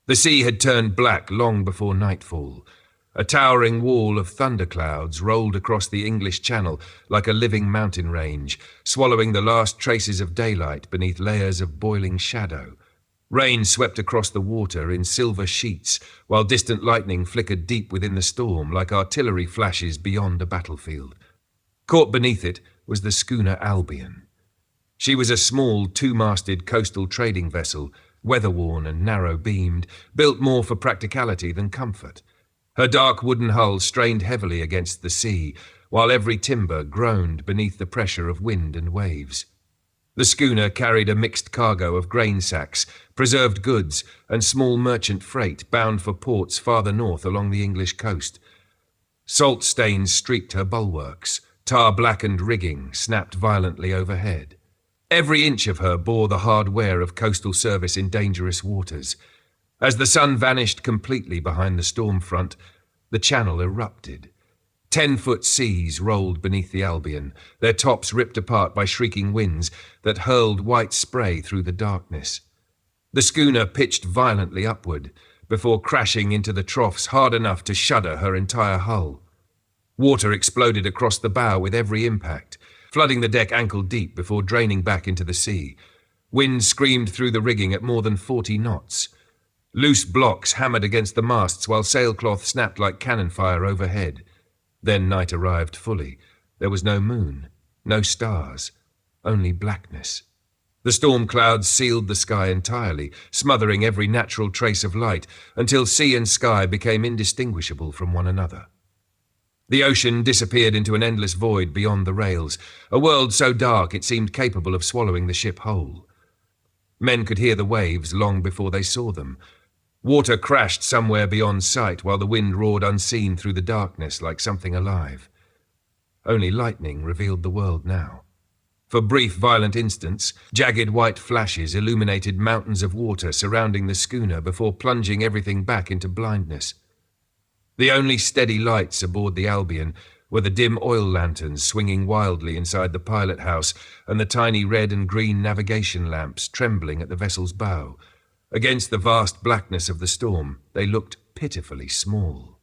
The sea had turned black long before nightfall. A towering wall of thunderclouds rolled across the English Channel like a living mountain range, swallowing the last traces of daylight beneath layers of boiling shadow. Rain swept across the water in silver sheets, while distant lightning flickered deep within the storm like artillery flashes beyond a battlefield. Caught beneath it was the schooner Albion. She was a small, two-masted coastal trading vessel, weather-worn and narrow-beamed, built more for practicality than comfort. Her dark wooden hull strained heavily against the sea, while every timber groaned beneath the pressure of wind and waves. The schooner carried a mixed cargo of grain sacks, preserved goods, and small merchant freight bound for ports farther north along the English coast. Salt stains streaked her bulwarks, tar-blackened rigging snapped violently overhead. Every inch of her bore the hard wear of coastal service in dangerous waters. As the sun vanished completely behind the storm front, the channel erupted. 10-foot seas rolled beneath the Albion, their tops ripped apart by shrieking winds that hurled white spray through the darkness. The schooner pitched violently upward, before crashing into the troughs hard enough to shudder her entire hull. Water exploded across the bow with every impact, flooding the deck ankle-deep before draining back into the sea. Wind screamed through the rigging at more than 40 knots. Loose blocks hammered against the masts while sailcloth snapped like cannon fire overhead. Then night arrived fully. There was no moon, no stars, only blackness. The storm clouds sealed the sky entirely, smothering every natural trace of light, until sea and sky became indistinguishable from one another. The ocean disappeared into an endless void beyond the rails, a world so dark it seemed capable of swallowing the ship whole. Men could hear the waves long before they saw them. Water crashed somewhere beyond sight while the wind roared unseen through the darkness like something alive. Only lightning revealed the world now. For brief, violent instants, jagged white flashes illuminated mountains of water surrounding the schooner before plunging everything back into blindness. The only steady lights aboard the Albion were the dim oil lanterns swinging wildly inside the pilot house and the tiny red and green navigation lamps trembling at the vessel's bow. Against the vast blackness of the storm, they looked pitifully small.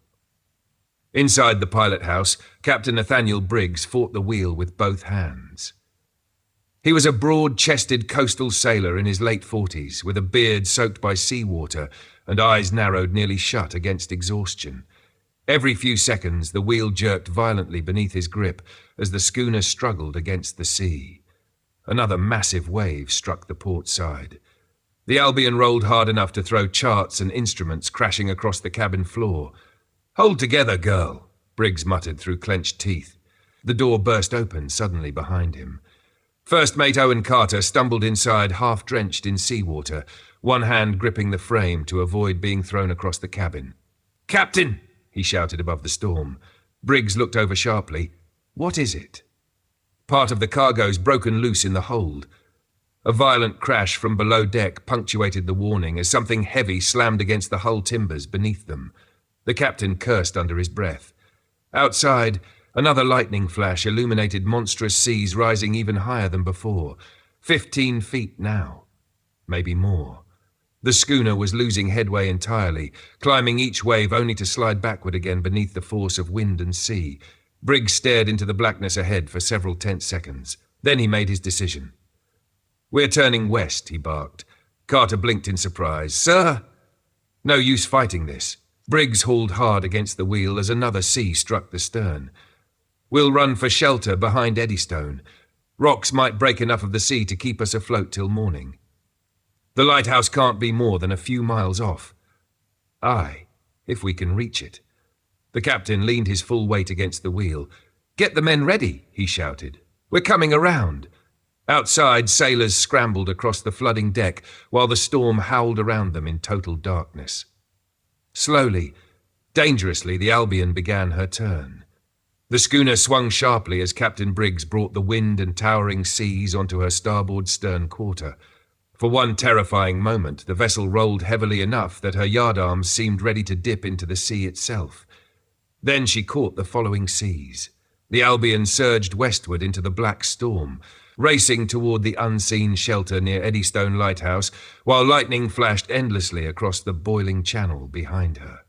Inside the pilot house, Captain Nathaniel Briggs fought the wheel with both hands. He was a broad-chested coastal sailor in his late 40s, with a beard soaked by seawater and eyes narrowed nearly shut against exhaustion. Every few seconds, the wheel jerked violently beneath his grip as the schooner struggled against the sea. Another massive wave struck the port side. The Albion rolled hard enough to throw charts and instruments crashing across the cabin floor. "Hold together, girl," Briggs muttered through clenched teeth. The door burst open suddenly behind him. First Mate Owen Carter stumbled inside half-drenched in seawater, one hand gripping the frame to avoid being thrown across the cabin. "Captain!" he shouted above the storm. Briggs looked over sharply. "What is it?" Part of the cargo's broken loose in the hold. A violent crash from below deck punctuated the warning as something heavy slammed against the hull timbers beneath them. The captain cursed under his breath. Outside, another lightning flash illuminated monstrous seas rising even higher than before. 15 feet now. Maybe more. The schooner was losing headway entirely, climbing each wave only to slide backward again beneath the force of wind and sea. Briggs stared into the blackness ahead for several tense seconds. Then he made his decision. "We're turning west," he barked. Carter blinked in surprise. "Sir?" No use fighting this. Briggs hauled hard against the wheel as another sea struck the stern. "We'll run for shelter behind Eddystone. Rocks might break enough of the sea to keep us afloat till morning. The lighthouse can't be more than a few miles off." "Aye, if we can reach it." The captain leaned his full weight against the wheel. "Get the men ready," he shouted. "We're coming around." Outside, sailors scrambled across the flooding deck while the storm howled around them in total darkness. Slowly, dangerously, the Albion began her turn. The schooner swung sharply as Captain Briggs brought the wind and towering seas onto her starboard stern quarter. For one terrifying moment, the vessel rolled heavily enough that her yardarms seemed ready to dip into the sea itself. Then she caught the following seas. The Albion surged westward into the black storm. racing toward the unseen shelter near Eddystone Lighthouse, while lightning flashed endlessly across the boiling channel behind her.